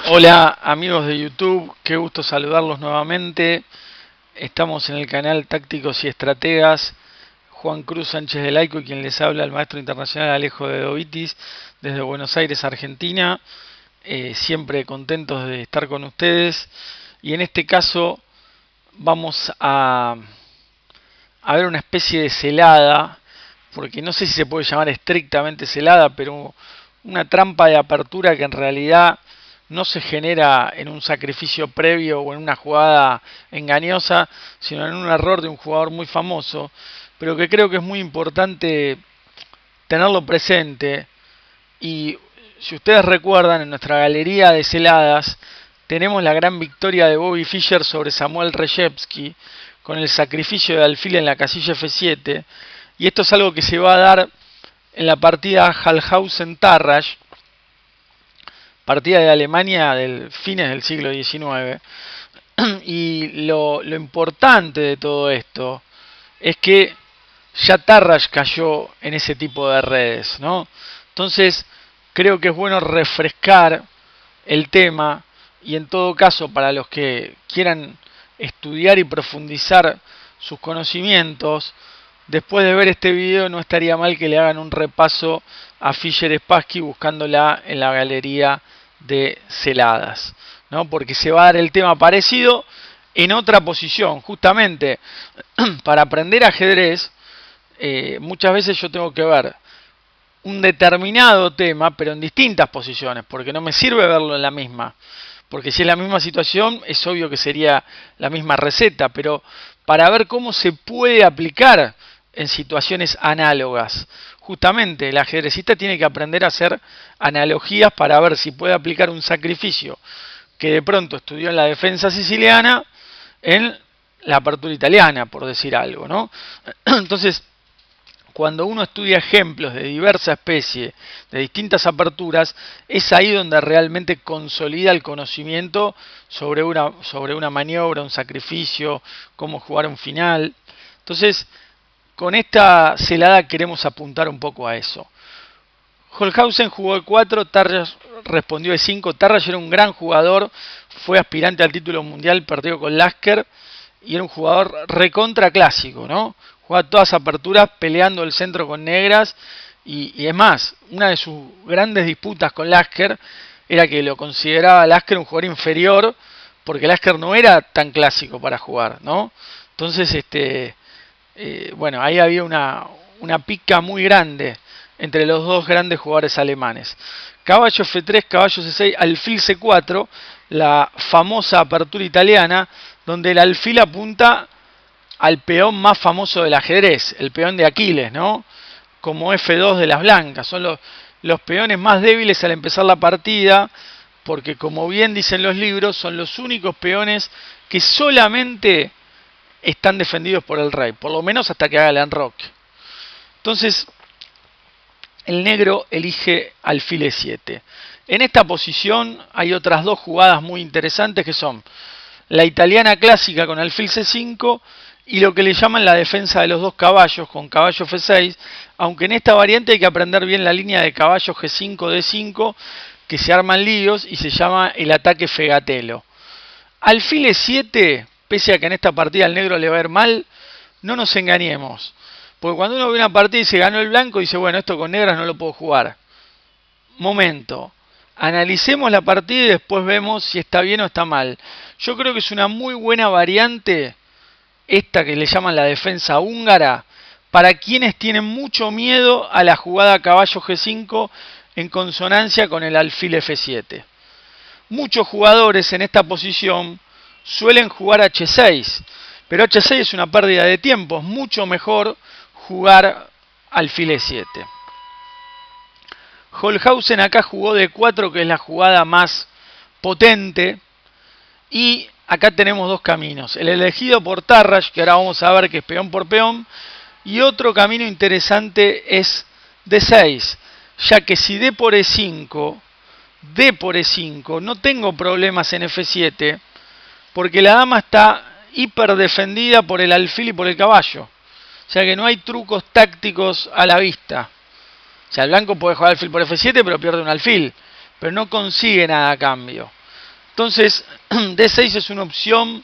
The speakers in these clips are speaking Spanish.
Hola amigos de YouTube, qué gusto saludarlos nuevamente. Estamos en el canal Tácticos y Estrategas. Juan Cruz Sánchez de Laico y quien les habla, el maestro internacional Alejo de Dovitis, desde Buenos Aires, Argentina. Siempre contentos de estar con ustedes. Y en este caso vamos a ver una especie de celada, porque no sé si se puede llamar estrictamente celada, pero una trampa de apertura que en realidad no se genera en un sacrificio previo o en una jugada engañosa, sino en un error de un jugador muy famoso, pero que creo que es muy importante tenerlo presente. Y si ustedes recuerdan, en nuestra galería de celadas tenemos la gran victoria de Bobby Fischer sobre Samuel Reshevsky con el sacrificio de alfil en la casilla F7, y esto es algo que se va a dar en la partida Hallhausen-Tarrasch, partida de Alemania del fines del siglo XIX. Y lo importante de todo esto es que ya Tarrasch cayó en ese tipo de redes, ¿no? Entonces, creo que es bueno refrescar el tema, y en todo caso, para los que quieran estudiar y profundizar sus conocimientos, después de ver este video no estaría mal que le hagan un repaso a Fischer Spassky buscándola en la galería de celadas, ¿no? Porque se va a dar el tema parecido en otra posición. Justamente para aprender ajedrez, muchas veces yo tengo que ver un determinado tema, pero en distintas posiciones, porque no me sirve verlo en la misma. Porque si es la misma situación, es obvio que sería la misma receta, pero para ver cómo se puede aplicar en situaciones análogas. Justamente el ajedrecista tiene que aprender a hacer analogías para ver si puede aplicar un sacrificio que de pronto estudió en la defensa siciliana en la apertura italiana, por decir algo, ¿no? Entonces, cuando uno estudia ejemplos de diversa especie, de distintas aperturas, es ahí donde realmente consolida el conocimiento sobre una maniobra, un sacrificio, cómo jugar un final. Entonces, con esta celada queremos apuntar un poco a eso. Holzhausen jugó de 4, Tarrasch respondió de 5. Tarrasch era un gran jugador, fue aspirante al título mundial, perdió con Lasker, y era un jugador recontra clásico, ¿no? Jugaba todas aperturas peleando el centro con negras, y es más, una de sus grandes disputas con Lasker era que lo consideraba Lasker un jugador inferior, porque Lasker no era tan clásico para jugar, ¿no? Entonces, bueno, ahí había una pica muy grande entre los dos grandes jugadores alemanes. Caballo F3, caballo C6, alfil C4, la famosa apertura italiana, donde el alfil apunta al peón más famoso del ajedrez, el peón de Aquiles, ¿no? Como F2 de las blancas. Son los peones más débiles al empezar la partida, porque como bien dicen los libros, son los únicos peones que solamente están defendidos por el rey, por lo menos hasta que haga el enroque. Entonces, el negro elige alfil E7. En esta posición hay otras dos jugadas muy interesantes que son la italiana clásica con alfil C5 y lo que le llaman la defensa de los dos caballos con caballo F6, aunque en esta variante hay que aprender bien la línea de caballo G5, D5, que se arman líos y se llama el ataque fegatelo. Alfil E7, pese a que en esta partida al negro le va a ir mal, no nos engañemos. Porque cuando uno ve una partida y se ganó el blanco, dice, bueno, esto con negras no lo puedo jugar. Momento. Analicemos la partida y después vemos si está bien o está mal. Yo creo que es una muy buena variante, esta que le llaman la defensa húngara, para quienes tienen mucho miedo a la jugada caballo G5 en consonancia con el alfil F7. Muchos jugadores en esta posición suelen jugar H6, pero H6 es una pérdida de tiempo, es mucho mejor jugar alfil E7. Holzhausen acá jugó de 4, que es la jugada más potente, y acá tenemos dos caminos. El elegido por Tarrasch, que ahora vamos a ver que es peón por peón, y otro camino interesante es D6, ya que si D por E5, D por E5, no tengo problemas en F7, porque la dama está hiper defendida por el alfil y por el caballo. O sea que no hay trucos tácticos a la vista. O sea, el blanco puede jugar alfil por F7, pero pierde un alfil, pero no consigue nada a cambio. Entonces, D6 es una opción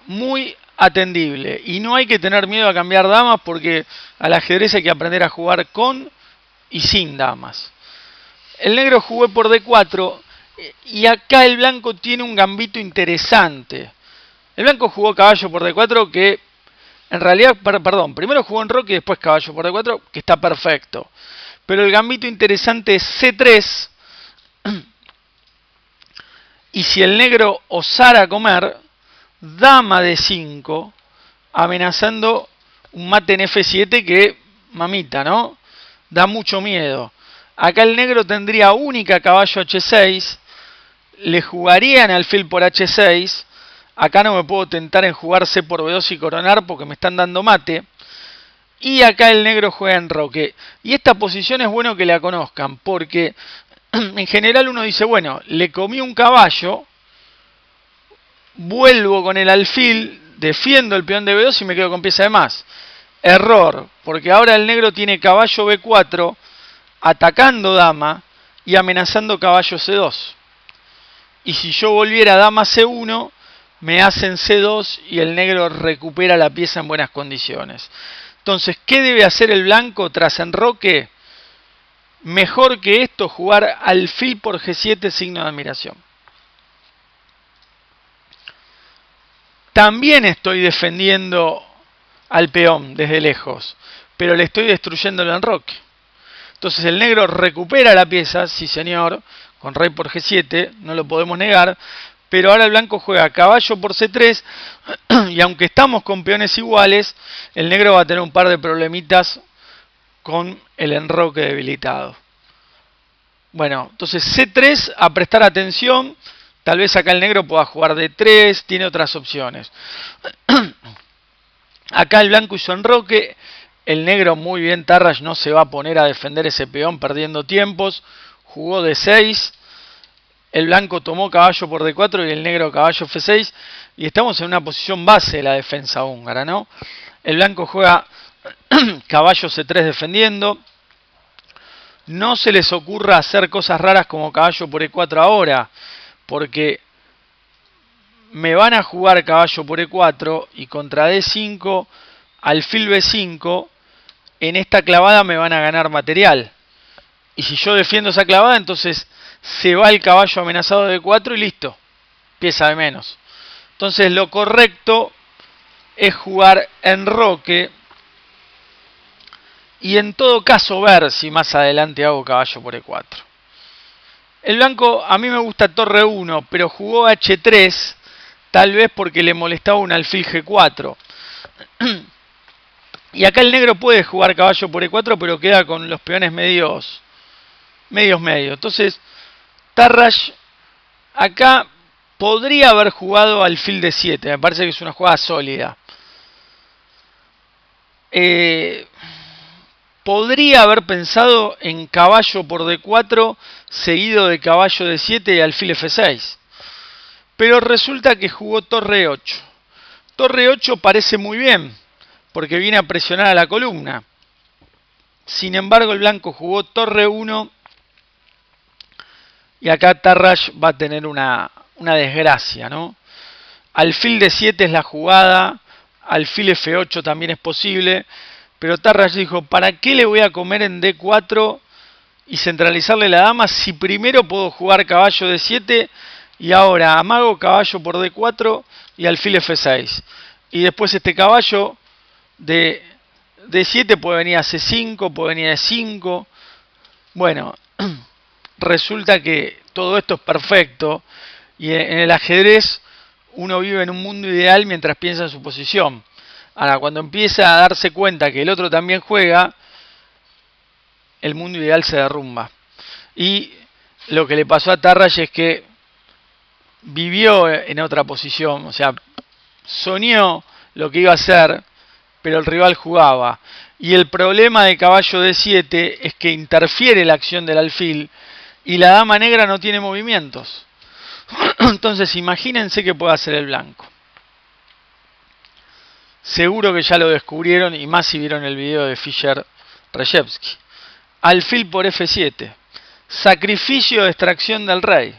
muy atendible. Y no hay que tener miedo a cambiar damas porque al ajedrez hay que aprender a jugar con y sin damas. El negro jugó por D4 y acá el blanco tiene un gambito interesante. El blanco jugó caballo por D4 que en realidad, perdón, primero jugó enroque y después caballo por D4 que está perfecto. Pero el gambito interesante es C3 y si el negro osara comer, dama D5 amenazando un mate en F7 que, mamita, ¿no? Da mucho miedo. Acá el negro tendría única caballo H6, le jugarían alfil por H6, acá no me puedo tentar en jugar C por B2 y coronar porque me están dando mate, y acá el negro juega enroque. Y esta posición es bueno que la conozcan, porque en general uno dice, bueno, le comí un caballo, vuelvo con el alfil, defiendo el peón de B2 y me quedo con pieza de más. Error, porque ahora el negro tiene caballo B4, atacando dama y amenazando caballo C2. Y si yo volviera a dama C1, me hacen C2 y el negro recupera la pieza en buenas condiciones. Entonces, ¿qué debe hacer el blanco tras enroque? Mejor que esto, jugar alfil por G7, signo de admiración. También estoy defendiendo al peón desde lejos, pero le estoy destruyendo el enroque. Entonces el negro recupera la pieza, sí señor, con rey por G7, no lo podemos negar, pero ahora el blanco juega caballo por C3, y aunque estamos con peones iguales, el negro va a tener un par de problemitas con el enroque debilitado. Bueno, entonces C3, a prestar atención, tal vez acá el negro pueda jugar D3, tiene otras opciones. Acá el blanco hizo enroque, el negro muy bien, Tarrasch no se va a poner a defender ese peón perdiendo tiempos, jugó D6, el blanco tomó caballo por D4 y el negro caballo F6, y estamos en una posición base de la defensa húngara, ¿no? El blanco juega caballo C3 defendiendo, no se les ocurra hacer cosas raras como caballo por E4 ahora, porque me van a jugar caballo por E4 y contra D5, alfil B5, en esta clavada me van a ganar material. Y si yo defiendo esa clavada, entonces se va el caballo amenazado de D4 y listo, pieza de menos. Entonces lo correcto es jugar enroque y en todo caso ver si más adelante hago caballo por E4. El blanco, a mí me gusta torre 1, pero jugó H3, tal vez porque le molestaba un alfil G4. Y acá el negro puede jugar caballo por E4, pero queda con los peones medios. Entonces, Tarrasch acá podría haber jugado alfil D7. Me parece que es una jugada sólida. Podría haber pensado en caballo por D4 seguido de caballo D7 y alfil F6. Pero resulta que jugó torre 8. Torre 8 parece muy bien, porque viene a presionar a la columna. Sin embargo, el blanco jugó torre 1 y acá Tarrasch va a tener una desgracia, ¿no? Alfil D7 es la jugada, alfil F8 también es posible, pero Tarrasch dijo, ¿para qué le voy a comer en D4 y centralizarle la dama si primero puedo jugar caballo D7 y ahora amago caballo por D4 y alfil F6? Y después este caballo de D7 puede venir a C5, puede venir a E5. Bueno, resulta que todo esto es perfecto y en el ajedrez uno vive en un mundo ideal mientras piensa en su posición. Ahora, cuando empieza a darse cuenta que el otro también juega, el mundo ideal se derrumba. Y lo que le pasó a Tarrasch es que vivió en otra posición, o sea, soñó lo que iba a hacer, pero el rival jugaba. Y el problema de caballo D7 es que interfiere la acción del alfil y la dama negra no tiene movimientos. Entonces imagínense qué puede hacer el blanco. Seguro que ya lo descubrieron y más si vieron el video de Fischer-Rejewski. Alfil por F7. Sacrificio de extracción del rey.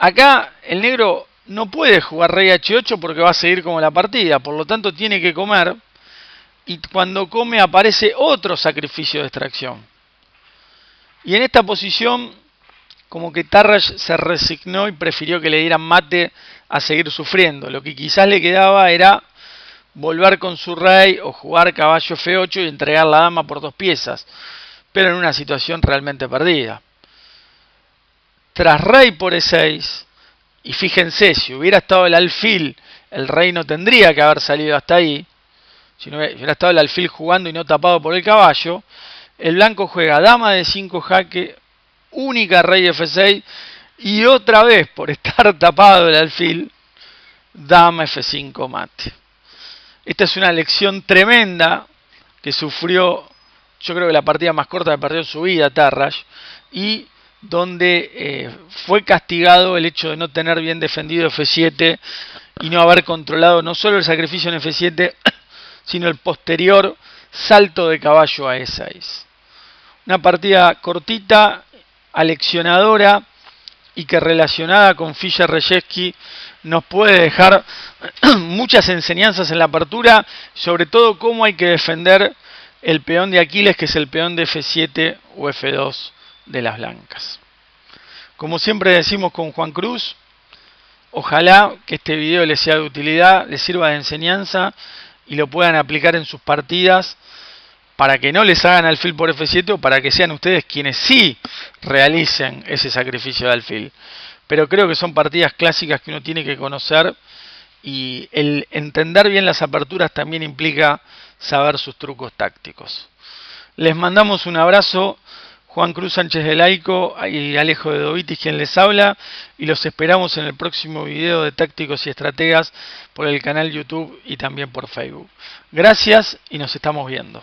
Acá el negro no puede jugar rey h8 porque va a seguir como la partida, por lo tanto tiene que comer, y cuando come aparece otro sacrificio de extracción. Y en esta posición, como que Tarrasch se resignó y prefirió que le dieran mate a seguir sufriendo. Lo que quizás le quedaba era volver con su rey o jugar caballo f8 y entregar la dama por 2 piezas, pero en una situación realmente perdida. Tras rey por e6, y fíjense, si hubiera estado el alfil, el rey no tendría que haber salido hasta ahí. Si no hubiera estado el alfil jugando y no tapado por el caballo, el blanco juega dama de 5 jaque, única rey f6, y otra vez, por estar tapado el alfil, dama f5 mate. Esta es una lección tremenda que sufrió, yo creo que la partida más corta que perdió en su vida, Tarrasch, y donde fue castigado el hecho de no tener bien defendido f7 y no haber controlado no solo el sacrificio en f7, sino el posterior salto de caballo a e6. Una partida cortita, aleccionadora y que relacionada con Fischer-Rejewski nos puede dejar muchas enseñanzas en la apertura, sobre todo cómo hay que defender el peón de Aquiles, que es el peón de f7 o f2 de las blancas. Como siempre decimos con Juan Cruz, ojalá que este video les sea de utilidad, les sirva de enseñanza y lo puedan aplicar en sus partidas para que no les hagan alfil por f7 o para que sean ustedes quienes sí realicen ese sacrificio de alfil. Pero creo que son partidas clásicas que uno tiene que conocer, y el entender bien las aperturas también implica saber sus trucos tácticos. Les mandamos un abrazo. Juan Cruz Sánchez de Laico y Alejo de Dovitis quien les habla, y los esperamos en el próximo video de Tácticos y Estrategas por el canal YouTube y también por Facebook. Gracias y nos estamos viendo.